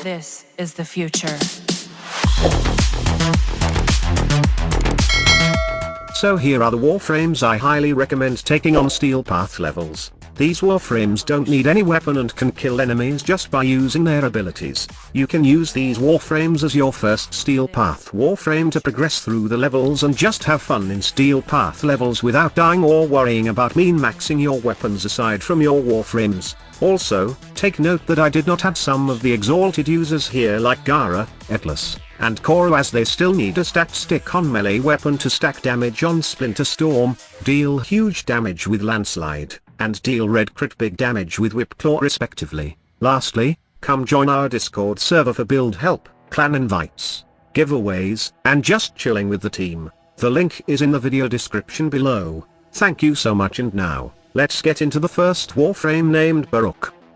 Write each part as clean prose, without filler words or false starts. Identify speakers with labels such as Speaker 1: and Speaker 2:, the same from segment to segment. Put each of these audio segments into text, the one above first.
Speaker 1: This is the future.
Speaker 2: So here are the Warframes I highly recommend taking on Steel Path levels. These Warframes don't need any weapon and can kill enemies just by using their abilities. You can use these Warframes as your first Steel Path Warframe to progress through the levels and just have fun in Steel Path levels without dying or worrying about min-maxing your weapons aside from your Warframes. Also, take note that I did not add some of the exalted users here like Gara, Atlas, and Koro, as they still need a stacked stick on melee weapon to stack damage on Splinter Storm, deal huge damage with Landslide, and deal red crit big damage with Whip Claw respectively. Lastly, come join our Discord server for build help, clan invites, giveaways, and just chilling with the team. The link is in the video description below. Thank you so much, and now, let's get into the first Warframe named Baro.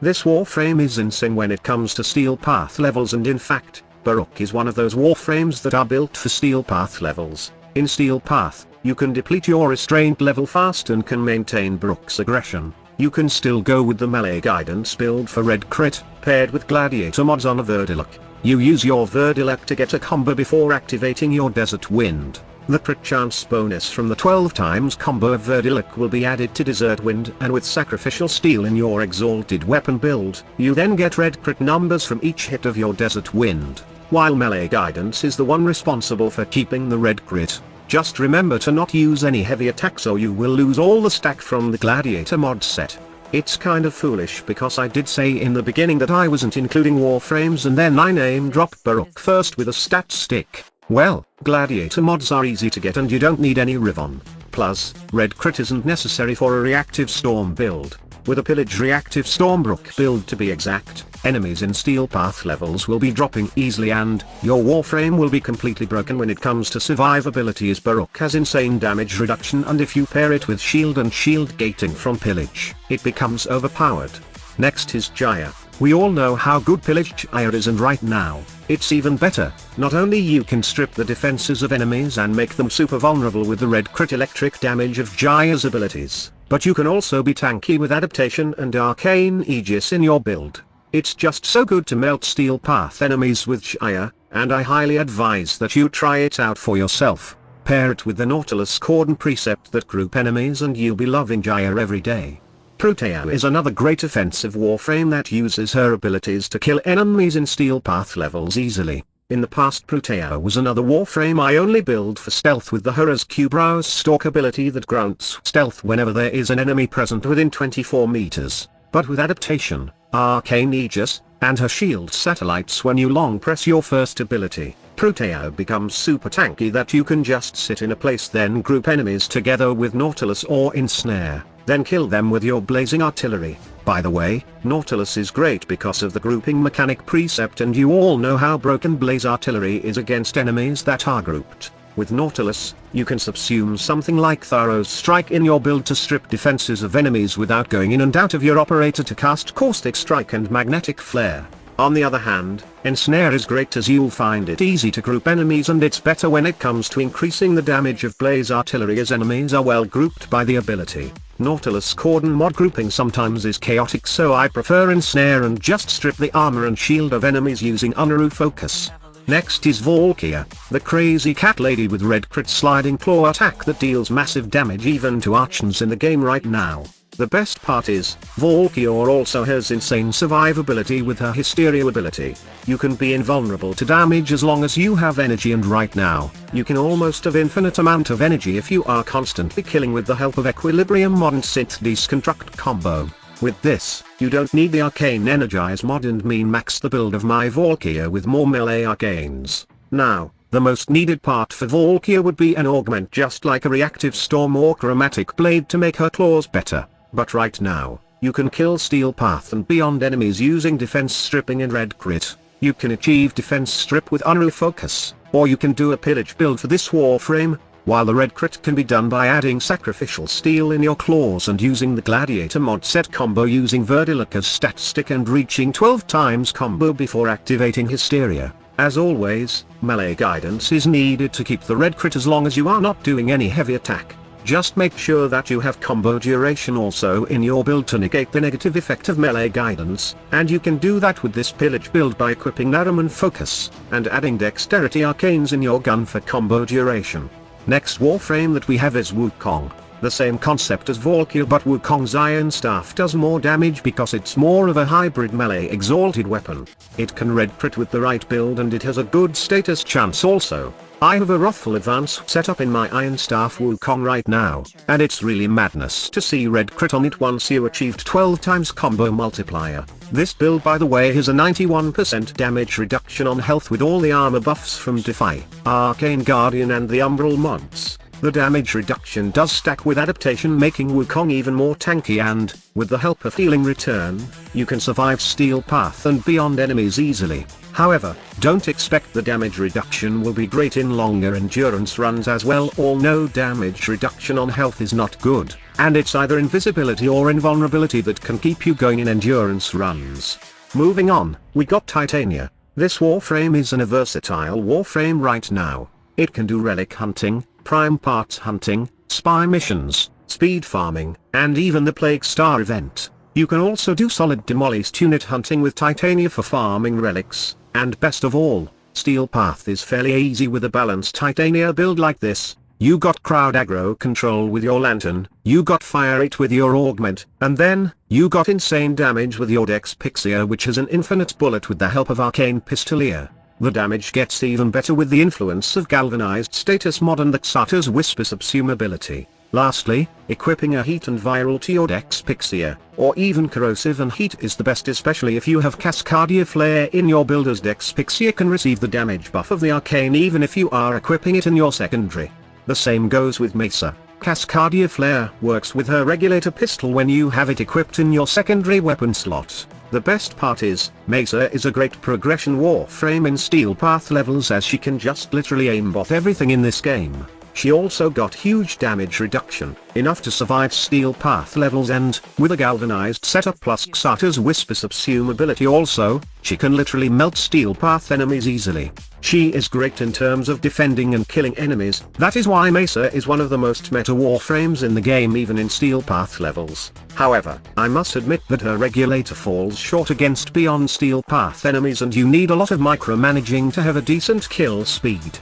Speaker 2: This Warframe is insane when it comes to Steel Path levels, and in fact, Baro is one of those Warframes that are built for Steel Path levels. In Steel Path, you can deplete your restraint level fast and can maintain Baro's aggression. You can still go with the melee guidance build for red crit, paired with gladiator mods on a Verdiluck. You use your Verdiluck to get a combo before activating your Desert Wind. The crit chance bonus from the 12 times combo of Verdiluck will be added to Desert Wind, and with Sacrificial Steel in your exalted weapon build, you then get red crit numbers from each hit of your Desert Wind, while melee guidance is the one responsible for keeping the red crit. Just remember to not use any heavy attacks or you will lose all the stack from the Gladiator mod set. It's kind of foolish because I did say in the beginning that I wasn't including Warframes, and then I name dropped Baro first with a stat stick. Well, Gladiator mods are easy to get and you don't need any Rivon. Plus, red crit isn't necessary for a reactive storm build. With a pillage reactive Stormbrook build to be exact, enemies in Steel Path levels will be dropping easily and your Warframe will be completely broken when it comes to survivability, as Baro has insane damage reduction, and if you pair it with shield and shield gating from pillage, it becomes overpowered. Next is Jaya. We all know how good pillage Jaya is, and right now, it's even better. Not only you can strip the defenses of enemies and make them super vulnerable with the red crit electric damage of Jaya's abilities, but you can also be tanky with adaptation and arcane aegis in your build. It's just so good to melt Steel Path enemies with Jaya, and I highly advise that you try it out for yourself. Pair it with the Nautilus Cordon precept that group enemies and you'll be loving Jaya every day. Protea is another great offensive Warframe that uses her abilities to kill enemies in Steel Path levels easily. In the past, Protea was another Warframe I only build for stealth with the Hera's Q-Brow's Stalk ability that grants stealth whenever there is an enemy present within 24 meters. But with adaptation, arcane aegis, and her shield satellites, when you long press your first ability, Protea becomes super tanky that you can just sit in a place, then group enemies together with Nautilus or Ensnare, then kill them with your blazing artillery. By the way, Nautilus is great because of the grouping mechanic precept, and you all know how broken blaze artillery is against enemies that are grouped. With Nautilus, you can subsume something like Tharo's Strike in your build to strip defenses of enemies without going in and out of your operator to cast Caustic Strike and Magnetic Flare. On the other hand, Ensnare is great as you'll find it easy to group enemies, and it's better when it comes to increasing the damage of blaze artillery as enemies are well grouped by the ability. Nautilus Cordon mod grouping sometimes is chaotic, so I prefer Ensnare and just strip the armor and shield of enemies using Unaru Focus. Next is Vulia, the crazy cat lady with red crit sliding claw attack that deals massive damage even to archons in the game right now. The best part is, Vulia also has insane survivability with her Hysteria ability. You can be invulnerable to damage as long as you have energy, and right now, you can almost have infinite amount of energy if you are constantly killing with the help of Equilibrium mod and Synth Deconstruct combo. With this, you don't need the Arcane Energize mod and min-max the build of my Vulia with more melee arcanes. Now, the most needed part for Vulia would be an augment just like a reactive storm or chromatic blade to make her claws better. But right now, you can kill Steel Path and beyond enemies using defense stripping and red crit. You can achieve defense strip with Unaru Focus, or you can do a pillage build for this Warframe, while the red crit can be done by adding Sacrificial Steel in your claws and using the Gladiator mod set combo using Verdiluck as stat stick and reaching 12 times combo before activating Hysteria. As always, melee guidance is needed to keep the red crit as long as you are not doing any heavy attack. Just make sure that you have combo duration also in your build to negate the negative effect of melee guidance, and you can do that with this pillage build by equipping Naraman Focus, and adding dexterity arcanes in your gun for combo duration. Next warframe that we have is Wukong. The same concept as Vulia, but Wukong's Iron Staff does more damage because it's more of a hybrid melee exalted weapon. It can red crit with the right build and it has a good status chance also. I have a Wrathful Advance set up in my Iron Staff Wukong right now, and it's really madness to see red crit on it once you achieved 12 times combo multiplier. This build by the way has a 91% damage reduction on health with all the armor buffs from Defy, Arcane Guardian and the Umbral mods. The damage reduction does stack with adaptation, making Wukong even more tanky, and, with the help of Healing Return, you can survive Steel Path and beyond enemies easily. However, don't expect the damage reduction will be great in longer endurance runs, as well all no damage reduction on health is not good, and it's either invisibility or invulnerability that can keep you going in endurance runs. Moving on, we got Titania. This warframe is a versatile warframe right now. It can do relic hunting, prime parts hunting, spy missions, speed farming, and even the Plague Star event. You can also do solid demolished unit hunting with Titania for farming relics, and best of all, Steel Path is fairly easy with a balanced Titania build like this. You got crowd aggro control with your lantern, you got fire rate with your augment, and then, you got insane damage with your Dex Pixia, which has an infinite bullet with the help of Arcane Pistolier. The damage gets even better with the influence of Galvanized Status mod and the Xata's Whisper subsumability. Lastly, equipping a Heat and Viral to your Dex Pixia, or even Corrosive and Heat is the best, especially if you have Cascadia Flare in your build, as Dex Pixia can receive the damage buff of the Arcane even if you are equipping it in your secondary. The same goes with Mesa. Cascadia Flare works with her Regulator Pistol when you have it equipped in your secondary weapon slot. The best part is, Mesa is a great progression warframe in Steel Path levels, as she can just literally aimbot everything in this game. She also got huge damage reduction, enough to survive Steel Path levels, and, with a galvanized setup plus Xata's Whisper subsumability also, she can literally melt Steel Path enemies easily. She is great in terms of defending and killing enemies. That is why Mesa is one of the most meta warframes in the game, even in Steel Path levels. However, I must admit that her regulator falls short against beyond Steel Path enemies, and you need a lot of micromanaging to have a decent kill speed.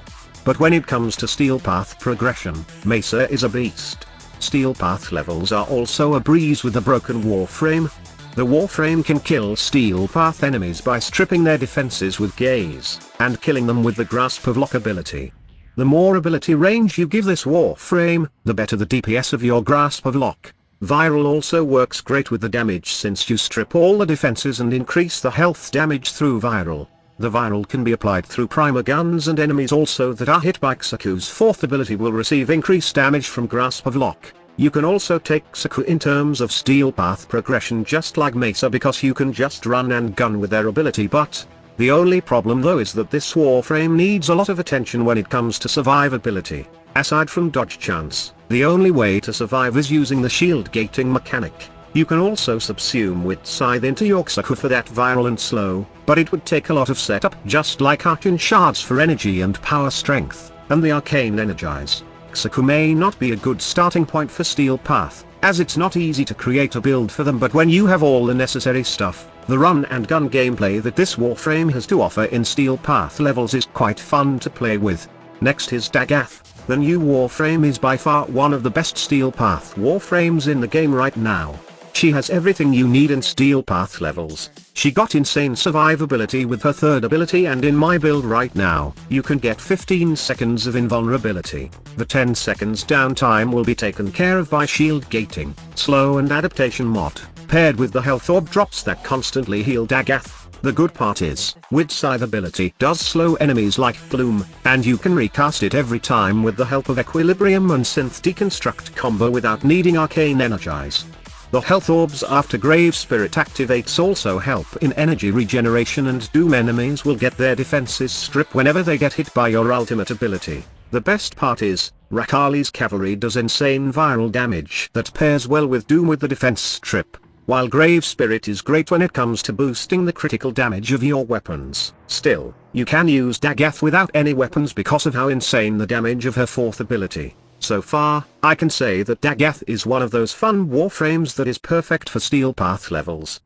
Speaker 2: But when it comes to Steel Path progression, Mesa is a beast. Steel Path levels are also a breeze with the broken warframe. The warframe can kill Steel Path enemies by stripping their defenses with Gaze, and killing them with the Grasp of Lock ability. The more ability range you give this warframe, the better the DPS of your Grasp of Lock. Viral also works great with the damage, since you strip all the defenses and increase the health damage through Viral. The Viral can be applied through primer guns, and enemies also that are hit by Saku's fourth ability will receive increased damage from Grasp of Lock. You can also take Saku in terms of Steel Path progression just like Mesa, because you can just run and gun with their ability, but the only problem though is that this warframe needs a lot of attention when it comes to survivability. Aside from dodge chance, the only way to survive is using the shield gating mechanic. You can also subsume with Scythe into your Saku for that viral and slow, but it would take a lot of setup, just like Arcane Shards for energy and power strength, and the Arcane Energize. Saku may not be a good starting point for Steel Path, as it's not easy to create a build for them, but when you have all the necessary stuff, the run and gun gameplay that this warframe has to offer in Steel Path levels is quite fun to play with. Next is Dagath. The new warframe is by far one of the best Steel Path warframes in the game right now. She has everything you need in Steel Path levels. She got insane survivability with her third ability, and in my build right now, you can get 15 seconds of invulnerability. The 10 seconds downtime will be taken care of by shield gating, slow and adaptation mod, paired with the health orb drops that constantly heal Dagath. The good part is, with Scythe ability does slow enemies like Gloom, and you can recast it every time with the help of Equilibrium and Synth Deconstruct combo without needing Arcane Energize. The health orbs after Grave Spirit activates also help in energy regeneration, and Doom enemies will get their defenses stripped whenever they get hit by your ultimate ability. The best part is, Rakali's cavalry does insane viral damage that pairs well with Doom with the defense strip, while Grave Spirit is great when it comes to boosting the critical damage of your weapons. Still, you can use Dagath without any weapons because of how insane the damage of her fourth ability. So far, I can say that Dagoth is one of those fun warframes that is perfect for steel path levels.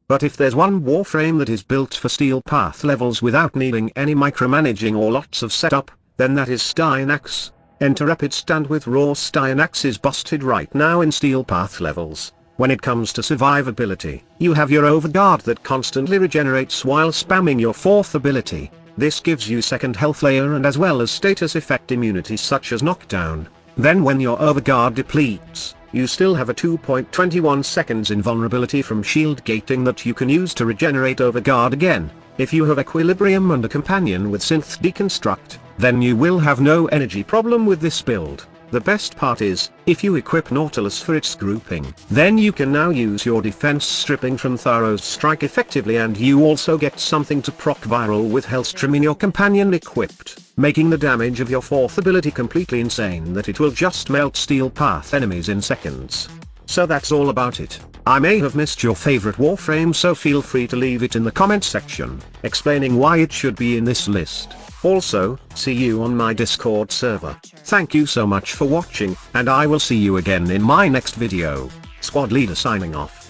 Speaker 2: But if there's one warframe that is built for steel path levels without needing any micromanaging or lots of setup, then that is Styanax. Enter Rapid Stand with raw Styanax is busted right now in steel path levels. When it comes to survivability, you have your overguard that constantly regenerates while spamming your 4th ability. This gives you second health layer and as well as status effect immunity such as knockdown. Then when your overguard depletes, you still have a 2.21 seconds invulnerability from shield gating that you can use to regenerate overguard again. If you have Equilibrium and a companion with Synth Deconstruct, then you will have no energy problem with this build. The best part is, if you equip Nautilus for its grouping, then you can now use your defense stripping from Tharo's strike effectively, and you also get something to proc viral with Hellstrom in your companion equipped, making the damage of your 4th ability completely insane that it will just melt steel path enemies in seconds. So that's all about it. I may have missed your favorite warframe, so feel free to leave it in the comment section, explaining why it should be in this list. Also, see you on my Discord server. Thank you so much for watching, and I will see you again in my next video. Squad Leader signing off.